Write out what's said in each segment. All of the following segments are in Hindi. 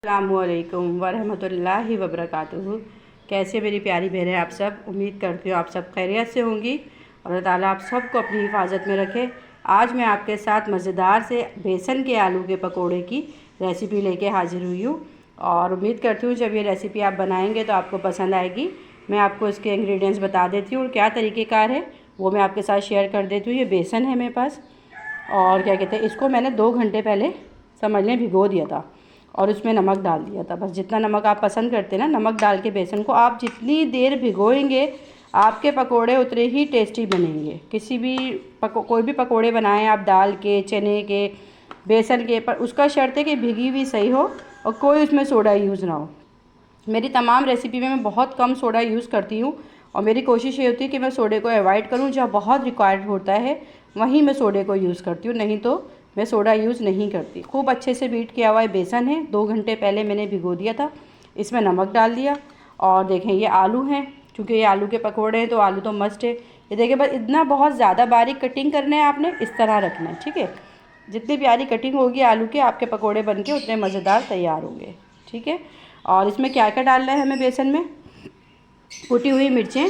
अस्सलामुअलैकुम वरहमतुल्लाहि वबरकातुहू। कैसे मेरी प्यारी बहनें आप सब, उम्मीद करती हूँ आप सब खैरियत से होंगी और अल्लाह ताला आप सबको अपनी हिफाजत में रखे। आज मैं आपके साथ मज़ेदार से बेसन के आलू के पकोड़े की रेसिपी लेके हाज़िर हुई हूँ और उम्मीद करती हूँ जब ये रेसिपी आप बनाएंगे तो आपको पसंद आएगी। मैं आपको इसके इंग्रेडिएंट्स बता देती हूँ और क्या तरीक़ेकार है वो मैं आपके साथ शेयर कर देती हूँ। ये बेसन है मेरे पास और क्या कहते हैं, इसको मैंने 2 घंटे पहले समझ लें भिगो दिया था और उसमें नमक डाल दिया था। बस जितना नमक आप पसंद करते हैं ना, नमक डाल के बेसन को आप जितनी देर भिगोएंगे आपके पकोड़े उतने ही टेस्टी बनेंगे। किसी भी कोई भी पकोड़े बनाएं आप, दाल के, चने के, बेसन के, पर उसका शर्त है कि भिगी हुई सही हो और कोई उसमें सोडा यूज़ ना हो। मेरी तमाम रेसिपी में मैं बहुत कम सोडा यूज़ करती हूँ और मेरी कोशिश ये होती है कि मैं सोडे को अवॉइड करूँ। जहाँ बहुत रिक्वायर्ड होता है वहीं मैं सोडे को यूज़ करती हूँ, नहीं तो मैं सोडा यूज़ नहीं करती। खूब अच्छे से बीट किया हुआ है बेसन है, 2 घंटे पहले मैंने भिगो दिया था। इसमें नमक डाल दिया और देखें ये आलू हैं, क्योंकि ये आलू के पकोड़े हैं तो आलू तो मस्ट है। ये देखें, बस इतना बहुत ज़्यादा बारीक कटिंग करना है आपने, इस तरह रखना है, ठीक है। जितनी प्यारी कटिंग होगी आलू के, आपके पकोड़े बन के उतने मज़ेदार तैयार होंगे, ठीक है। और इसमें क्या क्या डालना है हमें बेसन में, कुटी हुई मिर्चें,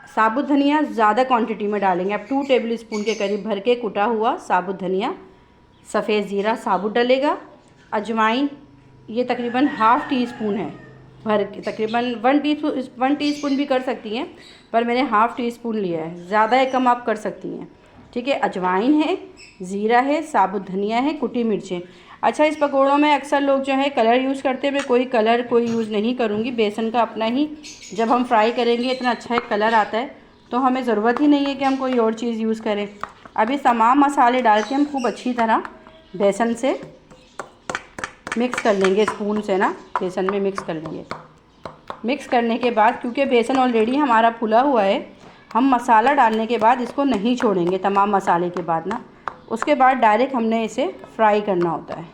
साबुत धनिया ज़्यादा क्वांटिटी में डालेंगे आप, 2 टेबल स्पून के करीब भर के कुटा हुआ साबुत धनिया, सफ़ेद ज़ीरा साबुत डलेगा, अजवाइन ये तकरीबन ½ टी स्पून है भर के, तकरीबन 1 टीस्पून भी कर सकती हैं, पर मैंने ½ टी स्पून लिया है, ज़्यादा या कम आप कर सकती हैं, ठीक है। अजवाइन है, ज़ीरा है, साबुत धनिया है, कुटी मिर्चें। अच्छा, इस पकौड़ों में अक्सर लोग जो है कलर यूज़ करते हैं, मैं कोई यूज़ नहीं करूँगी। बेसन का अपना ही जब हम फ्राई करेंगे इतना अच्छा एक कलर आता है तो हमें ज़रूरत ही नहीं है कि हम कोई और चीज़ यूज़ करें। अभी तमाम मसाले डाल के हम खूब अच्छी तरह बेसन से मिक्स कर लेंगे, स्पून से ना बेसन में मिक्स कर लेंगे। मिक्स करने के बाद, क्योंकि बेसन ऑलरेडी हमारा फुला हुआ है, हम मसाला डालने के बाद इसको नहीं छोड़ेंगे तमाम मसाले के बाद ना, उसके बाद डायरेक्ट हमने इसे फ्राई करना होता है।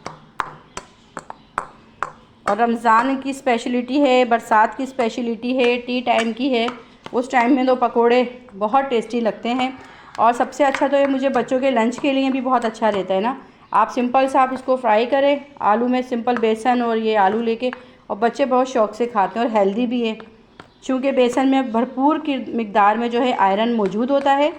और रमज़ान की स्पेशलिटी है, बरसात की स्पेशलिटी है, टी टाइम की है, उस टाइम में तो पकोड़े बहुत टेस्टी लगते हैं। और सबसे अच्छा तो ये मुझे बच्चों के लंच के लिए भी बहुत अच्छा रहता है ना। आप सिंपल सा आप इसको फ्राई करें आलू में, सिंपल बेसन और ये आलू लेके, और बच्चे बहुत शौक़ से खाते हैं और हेल्दी भी है, चूँकि बेसन में भरपूर की मिकदार में जो है आयरन मौजूद होता है।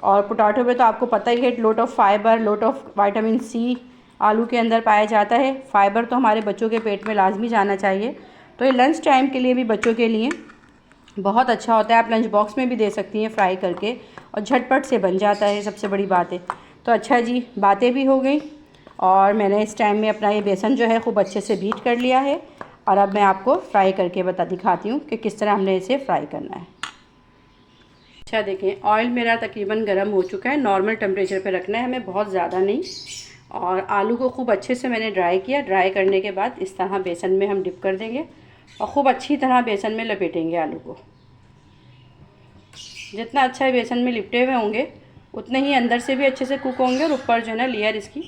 और पोटैटो में तो आपको पता ही है, lot of fibre, lot of vitamin C आलू के अंदर पाया जाता है। फाइबर तो हमारे बच्चों के पेट में लाजमी जाना चाहिए, तो ये लंच टाइम के लिए भी बच्चों के लिए बहुत अच्छा होता है। आप लंच बॉक्स में भी दे सकती हैं फ्राई करके, और झटपट से बन जाता है, सबसे बड़ी बात है। तो अच्छा जी, बातें भी हो गई और मैंने इस टाइम में अपना ये बेसन जो है खूब अच्छे से बीट कर लिया है और अब मैं आपको फ्राई करके दिखाती हूँ कि किस तरह हमने इसे फ्राई करना है। अच्छा देखें, ऑयल मेरा तकरीबन गर्म हो चुका है, नॉर्मल टेम्परेचर पे रखना है हमें, बहुत ज़्यादा नहीं। और आलू को खूब अच्छे से मैंने ड्राई किया। ड्राई करने के बाद इस तरह बेसन में हम डिप कर देंगे और ख़ूब अच्छी तरह बेसन में लपेटेंगे आलू को। जितना अच्छा बेसन में लिपटे हुए होंगे उतने ही अंदर से भी अच्छे से कुक होंगे और ऊपर जो है ना लेयर इसकी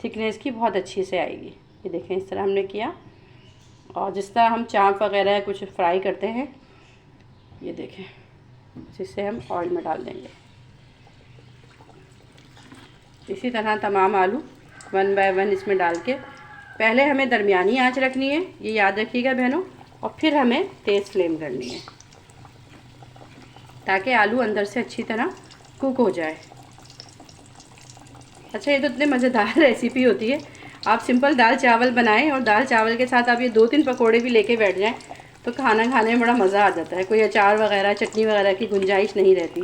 थिकनेस की बहुत अच्छी से आएगी। ये देखें, इस तरह हमने किया। और जिस तरह हम चाप वगैरह कुछ फ्राई करते हैं, ये देखें, जिससे हम ऑयल में डाल देंगे। इसी तरह तमाम आलू 1 बाय 1 इसमें डाल के पहले हमें दरमियानी आंच रखनी है, ये याद रखिएगा बहनों, और फिर हमें तेज़ फ्लेम करनी है ताकि आलू अंदर से अच्छी तरह कुक हो जाए। अच्छा, ये तो इतने मज़ेदार रेसिपी होती है। आप सिंपल दाल चावल बनाएं और दाल चावल के साथ आप ये 2-3 पकोड़े भी लेके बैठ जाएं तो खाना खाने में बड़ा मज़ा आ जाता है। कोई अचार वगैरह, चटनी वगैरह की गुंजाइश नहीं रहती।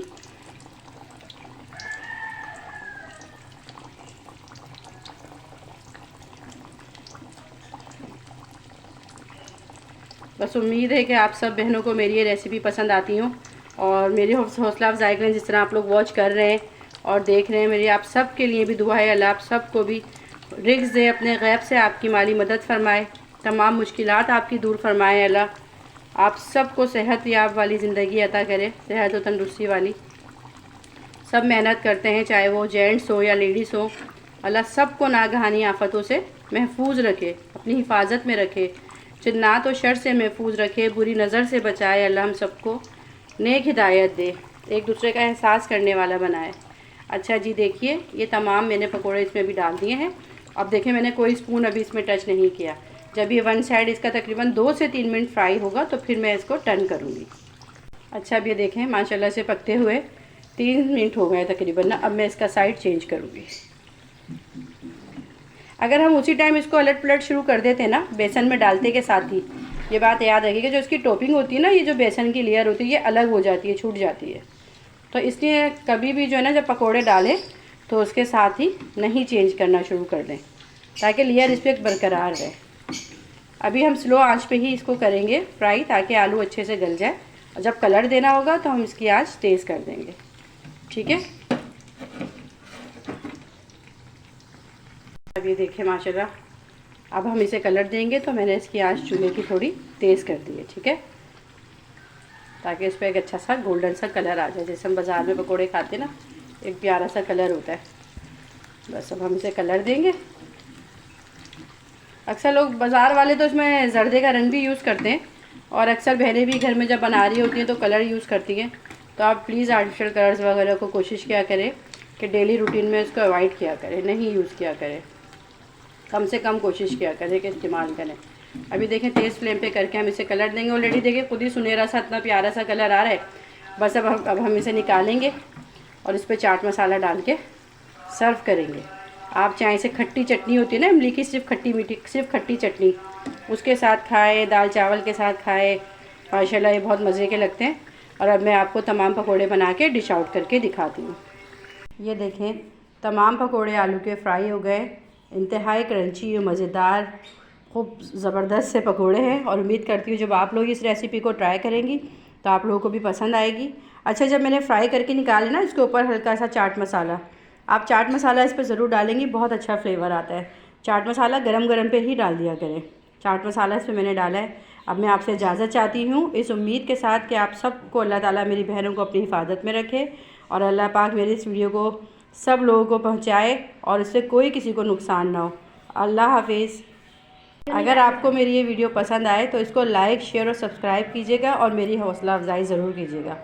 बस उम्मीद है कि आप सब बहनों को मेरी ये रेसिपी पसंद आती हो और मेरी हौसला अफजाई करें। जिस तरह आप लोग वॉच कर रहे हैं और देख रहे हैं, मेरी आप सब के लिए भी दुआ है, अल्लाह आप सबको भी रिज़्क़ दे, अपने गैब से आपकी माली मदद फरमाए, तमाम मुश्किलात आपकी दूर फरमाए। अल्लाह आप सबको सेहत याब वाली ज़िंदगी अता करे, सेहत और तंदुरुस्ती वाली। सब मेहनत करते हैं, चाहे वो जेंट्स हो या लेडीज़ हो। अल्लाह सबको नागहानी आफ़तों से महफूज रखे, अपनी हिफाजत में रखे, जिन्नात और शर से महफूज रखे, बुरी नज़र से बचाए। अल्लाह हम सबको नेक हिदायत दे, एक दूसरे का एहसास करने वाला बनाए। अच्छा जी, देखिए ये तमाम मैंने पकोड़े इसमें भी डाल दिए हैं। अब देखें, मैंने कोई स्पून अभी इसमें टच नहीं किया। जब ये वन साइड इसका तकरीबन 2 से 3 मिनट फ्राई होगा तो फिर मैं इसको टर्न करूँगी। अच्छा, अब ये देखें माशाल्लाह से पकते हुए 3 मिनट हो गए तकरीबन ना। अब मैं इसका साइड चेंज करूँगी। अगर हम उसी टाइम इसको अलट पलट शुरू कर देते हैं ना बेसन में डालते के साथ ही, ये बात याद रखिएगा, जो इसकी टॉपिंग होती है ना, ये जो बेसन की लेयर होती है ये अलग हो जाती है, छूट जाती है। तो इसलिए कभी भी जो है ना जब पकोड़े डालें तो उसके साथ ही नहीं चेंज करना शुरू कर दें, ताकि लेयर इस पर बरकरार रहे। अभी हम स्लो आंच पे ही इसको करेंगे फ्राई, ताकि आलू अच्छे से गल जाए, और जब कलर देना होगा तो हम इसकी आंच तेज़ कर देंगे। ठीक है, अब ये देखिए माशाल्लाह, अब हम इसे कलर देंगे तो मैंने इसकी आंच चूल्हे की थोड़ी तेज़ कर दी है। ठीक है, ताकि इस पर एक अच्छा सा गोल्डन सा कलर आ जाए, जैसे हम बाज़ार में पकोड़े खाते ना, एक प्यारा सा कलर होता है। बस अब हम इसे कलर देंगे। अक्सर लोग बाज़ार वाले तो इसमें जर्दे का रंग भी यूज़ करते हैं, और अक्सर बहनें भी घर में जब बना रही होती हैं तो कलर यूज़ करती हैं। तो आप प्लीज़ आर्टिफिशियल कलर्स वगैरह को कोशिश किया करें कि डेली रूटीन में इसको अवॉइड किया करें, नहीं यूज़ किया करें, कम से कम कोशिश किया करें कि इस्तेमाल करें। अभी देखें तेज़ फ्लेम पे करके हम इसे कलर देंगे। ऑलरेडी देखिए खुद ही सुनहरा सा इतना प्यारा सा कलर आ रहा है। बस अब हम इसे निकालेंगे और इस पर चाट मसाला डाल के सर्व करेंगे। आप चाहे इसे खट्टी चटनी होती है ना इमली की, सिर्फ खट्टी मीठी, सिर्फ खट्टी चटनी, उसके साथ खाएँ, दाल चावल के साथ खाएँ, माशाल्लाह ये बहुत मज़े के लगते हैं। और अब मैं आपको तमाम पकोड़े बना के डिश आउट करके दिखाती हूँ। ये देखें तमाम पकोड़े आलू के फ्राई हो गए, इंतहाई क्रंची और मज़ेदार खूब ज़बरदस्त से पकोड़े हैं। और उम्मीद करती हूँ जब आप लोग इस रेसिपी को ट्राई करेंगी तो आप लोगों को भी पसंद आएगी। अच्छा, जब मैंने फ्राई करके निकाले ना, इसके ऊपर हल्का सा चाट मसाला, आप चाट मसाला इस पर ज़रूर डालेंगी, बहुत अच्छा फ्लेवर आता है। चाट मसाला गरम गरम पे ही डाल दिया करें। चाट मसाला इस पर मैंने डाला है। अब मैं आपसे इजाज़त चाहती हूँ इस उम्मीद के साथ कि आप सबको अल्लाह ताला मेरी बहनों को अपनी हिफाजत में रखे, और अल्लाह पाक मेरी इस वीडियो को सब लोगों को पहुँचाए और इससे कोई किसी को नुकसान ना हो। अल्लाह हाफिज़। अगर आपको मेरी ये वीडियो पसंद आए तो इसको लाइक, शेयर और सब्सक्राइब कीजिएगा, और मेरी हौसला अफजाई ज़रूर कीजिएगा।